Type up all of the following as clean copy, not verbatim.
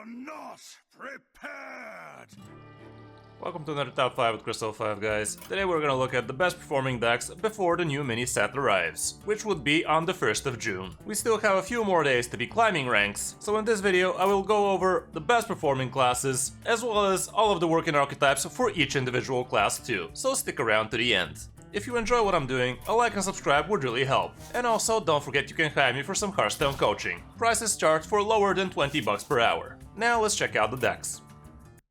not prepared! Welcome to another Top 5 with Kris 05, guys. Today we're gonna look at the best performing decks before the new mini set arrives, which would be on the 1st of June. We still have a few more days to be climbing ranks, so in this video I will go over the best performing classes, as well as all of the working archetypes for each individual class too, so stick around to the end. If you enjoy what I'm doing, a like and subscribe would really help. And also, don't forget you can hire me for some Hearthstone coaching. Prices start for lower than 20 bucks per hour. Now let's check out the decks.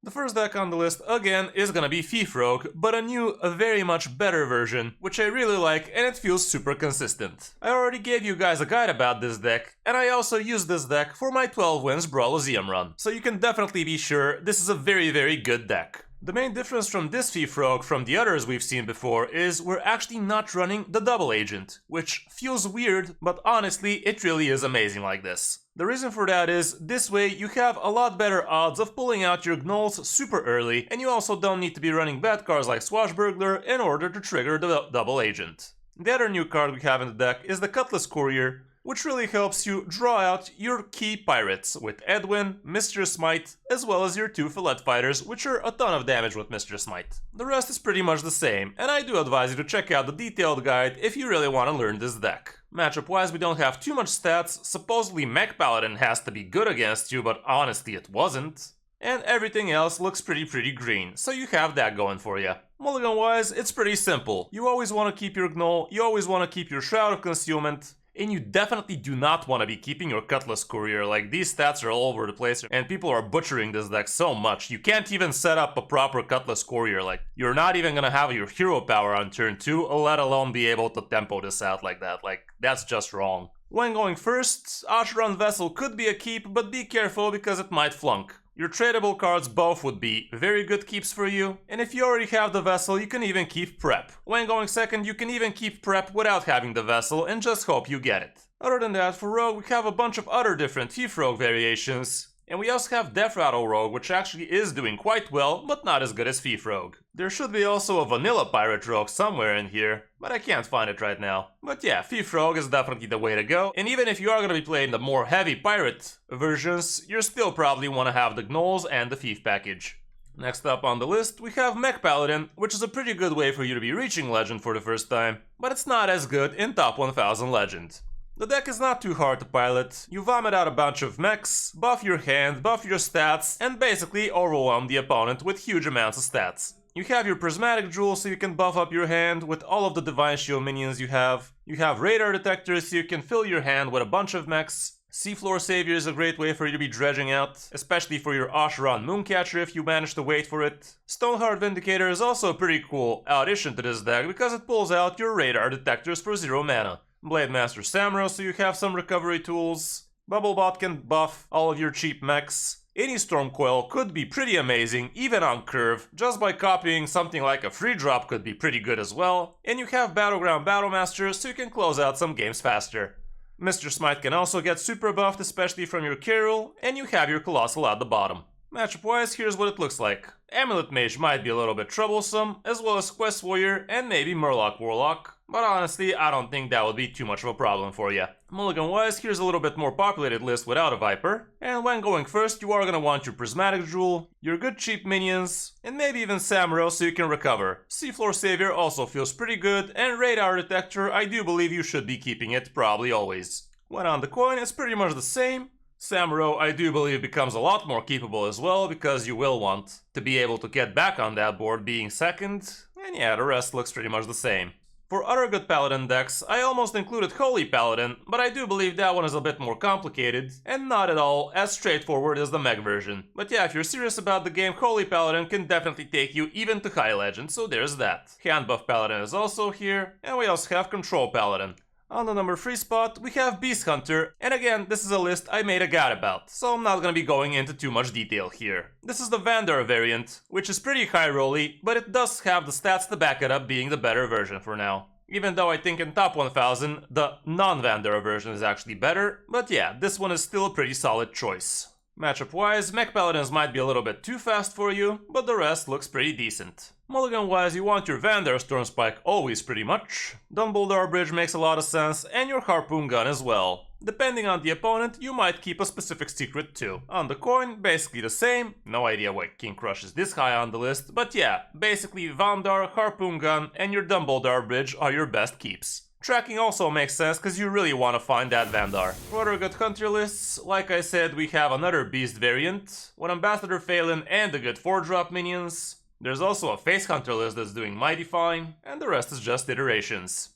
The first deck on the list, again, is gonna be Thief Rogue, but a very much better version, which I really like and it feels super consistent. I already gave you guys a guide about this deck, and I also used this deck for my 12 wins Brawlosium run, so you can definitely be sure this is a very good deck. The main difference from this Thief Rogue from the others we've seen before is we're actually not running the double agent, which feels weird, but honestly it really is amazing like this. The reason for that is, this way you have a lot better odds of pulling out your gnolls super early, and you also don't need to be running bad cards like Swashbuckler in order to trigger the double agent. The other new card we have in the deck is the Cutlass Courier, which really helps you draw out your key pirates with Edwin, Mistress Smite, as well as your 2 Fillet Fighters, which are a ton of damage with Mistress Smite. The rest is pretty much the same, and I do advise you to check out the detailed guide if you really want to learn this deck. Matchup wise, we don't have too much stats. Supposedly Mech Paladin has to be good against you, but honestly it wasn't. And everything else looks pretty green, so you have that going for you. Mulligan wise, it's pretty simple. You always want to keep your Gnoll, you always want to keep your Shroud of Concealment, and you definitely do not want to be keeping your Cutlass Courier. Like, these stats are all over the place, and people are butchering this deck so much. You can't even set up a proper Cutlass Courier. Like, you're not even gonna have your hero power on turn 2, let alone be able to tempo this out like that. Like, that's just wrong. When going first, Asheron Vessel could be a keep, but be careful because it might flunk. Your tradable cards both would be very good keeps for you, and if you already have the Vessel, you can even keep Prep. When going second, you can even keep Prep without having the Vessel and just hope you get it. Other than that, for Rogue, we have a bunch of other different Thief Rogue variations. And we also have Death Rattle Rogue, which actually is doing quite well, but not as good as Thief Rogue. There should be also a Vanilla Pirate Rogue somewhere in here, but I can't find it right now. But yeah, Thief Rogue is definitely the way to go, and even if you are gonna be playing the more heavy pirate versions, you still probably want to have the Gnolls and the Thief package. Next up on the list, we have Mech Paladin, which is a pretty good way for you to be reaching Legend for the first time, but it's not as good in top 1000 Legend. The deck is not too hard to pilot. You vomit out a bunch of mechs, buff your hand, buff your stats, and basically overwhelm the opponent with huge amounts of stats. You have your Prismatic Jewel so you can buff up your hand with all of the Divine Shield minions you have. You have Radar Detectors so you can fill your hand with a bunch of mechs. Seafloor Savior is a great way for you to be dredging out, especially for your Asheron Mooncatcher if you manage to wait for it. Stoneheart Vindicator is also a pretty cool addition to this deck because it pulls out your Radar Detectors for 0 mana. Blade Master Samuro so you have some recovery tools. Bubblebot can buff all of your cheap mechs. Any Stormcoil could be pretty amazing, even on curve. Just by copying something like a free drop could be pretty good as well. And you have Battleground Battlemaster so you can close out some games faster. Mr. Smite can also get super buffed, especially from your Carol, and you have your Colossal at the bottom. Matchup wise, here's what it looks like. Amulet Mage might be a little bit troublesome, as well as Quest Warrior and maybe Murloc Warlock. But honestly, I don't think that would be too much of a problem for you. Mulligan wise, here's a little bit more populated list without a Viper. And when going first, you are gonna want your Prismatic Jewel, your good cheap minions, and maybe even Samuro so you can recover. Seafloor Savior also feels pretty good, and Radar Detector, I do believe you should be keeping it probably always. When on the coin, it's pretty much the same. Samuro, I do believe, becomes a lot more keepable as well, because you will want to be able to get back on that board being second. And yeah, the rest looks pretty much the same. For other good Paladin decks, I almost included Holy Paladin, but I do believe that one is a bit more complicated, and not at all as straightforward as the Mech version. But yeah, if you're serious about the game, Holy Paladin can definitely take you even to High Legend, so there's that. Hand Buff Paladin is also here, and we also have Control Paladin. On the number 3 spot, we have Beast Hunter, and again, this is a list I made a guide about, so I'm not gonna be going into too much detail here. This is the Vandar variant, which is pretty high rolly, but it does have the stats to back it up being the better version for now. Even though I think in top 1000, the non-Vandar version is actually better, but yeah, this one is still a pretty solid choice. Matchup wise, Mech Paladins might be a little bit too fast for you, but the rest looks pretty decent. Mulligan wise, you want your Vandar Stormspike always pretty much. Dumbledore Bridge makes a lot of sense, and your Harpoon Gun as well. Depending on the opponent, you might keep a specific secret too. On the coin, basically the same. No idea why King Crush is this high on the list, but yeah, basically Vandar, Harpoon Gun, and your Dumbledore Bridge are your best keeps. Tracking also makes sense because you really want to find that Vandar. For other good hunter lists, like I said, we have another Beast variant, with Ambassador Phelan and the good 4-drop minions. There's also a Face Hunter list that's doing mighty fine, and the rest is just iterations.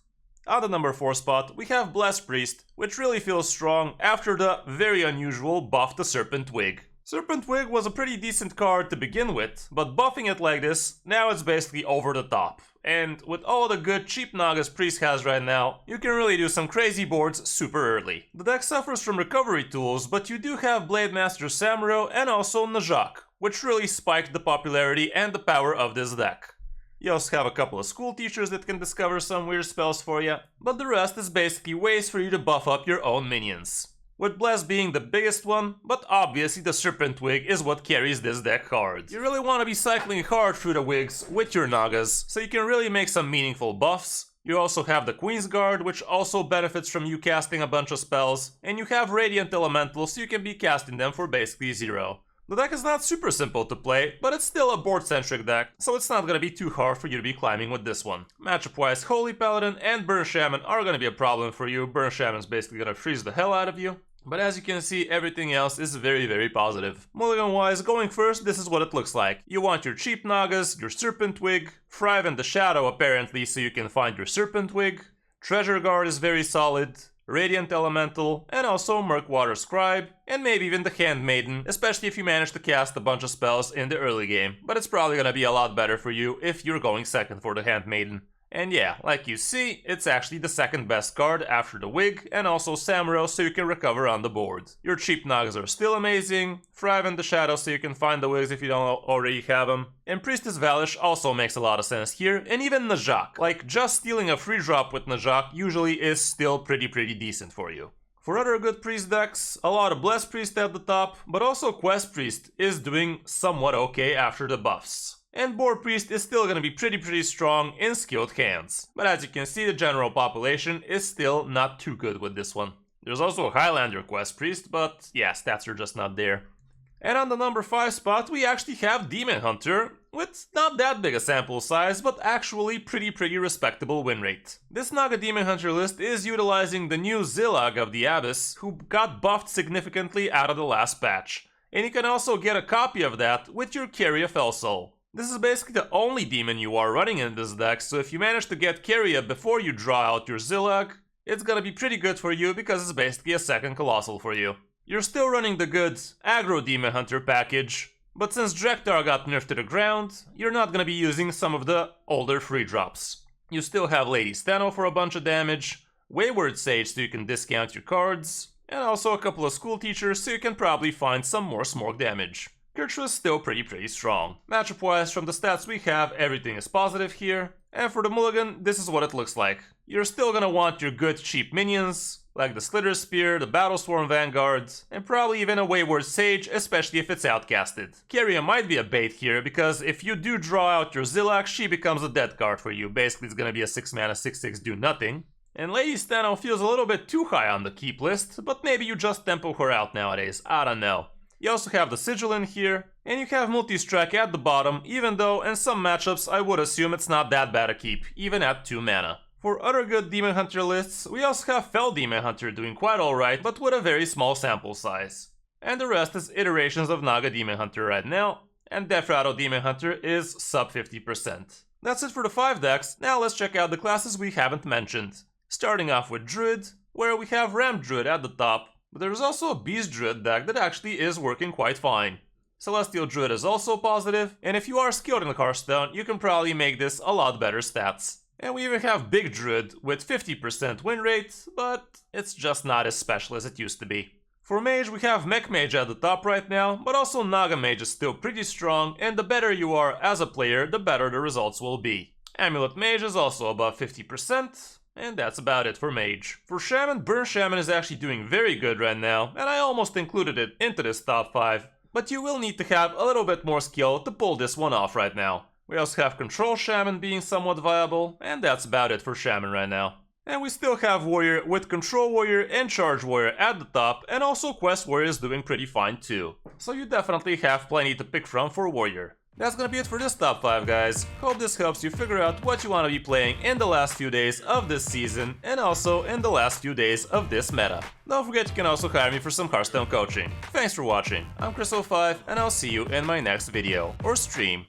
On the number 4 spot, we have Blessed Priest, which really feels strong after the very unusual buff to Serpent Wig. Serpent Wig was a pretty decent card to begin with, but buffing it like this, now it's basically over the top. And with all the good cheap Nagas Priest has right now, you can really do some crazy boards super early. The deck suffers from recovery tools, but you do have Blade Master Samuro and also Najak, which really spiked the popularity and the power of this deck. You also have a couple of school teachers that can discover some weird spells for you, but the rest is basically ways for you to buff up your own minions. With Bless being the biggest one, but obviously the Serpent Wig is what carries this deck hard. You really want to be cycling hard through the wigs with your Nagas, so you can really make some meaningful buffs. You also have the Queen's Guard, which also benefits from you casting a bunch of spells, and you have Radiant Elemental, so you can be casting them for basically 0. The deck is not super simple to play, but it's still a board-centric deck, so it's not gonna be too hard for you to be climbing with this one. Matchup-wise, Holy Paladin and Burn Shaman are gonna be a problem for you. Burn Shaman's basically gonna freeze the hell out of you. But as you can see, everything else is very, very positive. Mulligan-wise, going first, this is what it looks like. You want your cheap Nagas, your Serpent Wig, Thrive in the Shadow apparently so you can find your Serpent Wig. Treasure Guard is very solid. Radiant Elemental, and also Murkwater Scribe, and maybe even the Handmaiden, especially if you manage to cast a bunch of spells in the early game. But it's probably gonna be a lot better for you if you're going second for the Handmaiden. And yeah, like you see, it's actually the second best card after the Wig, and also Samuro so you can recover on the board. Your cheap Nagas are still amazing, Thrive in the Shadow so you can find the Wigs if you don't already have them, and Priestess Valish also makes a lot of sense here, and even Najak. Like, just stealing a free drop with Najak usually is still pretty decent for you. For other good priest decks, a lot of Blessed Priest at the top, but also Quest Priest is doing somewhat okay after the buffs. And Boar Priest is still gonna be pretty strong in skilled hands. But as you can see, the general population is still not too good with this one. There's also a Highlander Quest Priest, but yeah, stats are just not there. And on the number 5 spot, we actually have Demon Hunter, with not that big a sample size, but actually pretty respectable win rate. This Naga Demon Hunter list is utilizing the new Zillag of the Abyss, who got buffed significantly out of the last patch. And you can also get a copy of that with your Carry of Felsoul. This is basically the only demon you are running in this deck, so if you manage to get Carrier before you draw out your Zillag, it's gonna be pretty good for you because it's basically a second Colossal for you. You're still running the good Aggro Demon Hunter package, but since Drekthar got nerfed to the ground, you're not gonna be using some of the older free drops. You still have Lady Steno for a bunch of damage, Wayward Sage so you can discount your cards, and also a couple of School Teachers so you can probably find some more smoke damage. Kirchhoff is still pretty strong. Matchup wise, from the stats we have, everything is positive here. And for the Mulligan, this is what it looks like. You're still gonna want your good cheap minions, like the Slither Spear, the Battleswarm Vanguard, and probably even a Wayward Sage, especially if it's outcasted. Carrier might be a bait here, because if you do draw out your Zillag, she becomes a dead card for you. Basically, it's gonna be a 6-mana 6/6 do nothing. And Lady Steno feels a little bit too high on the keep list, but maybe you just tempo her out nowadays, I don't know. You also have the Sigil in here, and you have Multi-Strike at the bottom, even though in some matchups I would assume it's not that bad a keep, even at 2 mana. For other good Demon Hunter lists, we also have Fell Demon Hunter doing quite alright, but with a very small sample size. And the rest is iterations of Naga Demon Hunter right now, and Death Rattle Demon Hunter is sub 50%. That's it for the 5 decks, now let's check out the classes we haven't mentioned. Starting off with Druid, where we have Ram Druid at the top, but there's also a Beast Druid deck that actually is working quite fine. Celestial Druid is also positive, and if you are skilled in Hearthstone, you can probably make this a lot better stats. And we even have Big Druid with 50% win rate, but it's just not as special as it used to be. For Mage, we have Mech Mage at the top right now, but also Naga Mage is still pretty strong, and the better you are as a player, the better the results will be. Amulet Mage is also above 50%. And that's about it for Mage. For Shaman, Burn Shaman is actually doing very good right now, and I almost included it into this top 5. But you will need to have a little bit more skill to pull this one off right now. We also have Control Shaman being somewhat viable, and that's about it for Shaman right now. And we still have Warrior with Control Warrior and Charge Warrior at the top, and also Quest Warrior is doing pretty fine too. So you definitely have plenty to pick from for Warrior. That's gonna be it for this top 5, guys. Hope this helps you figure out what you want to be playing in the last few days of this season, and also in the last few days of this meta. Don't forget you can also hire me for some Hearthstone coaching. Thanks for watching, I'm Kris05, and I'll see you in my next video, or stream.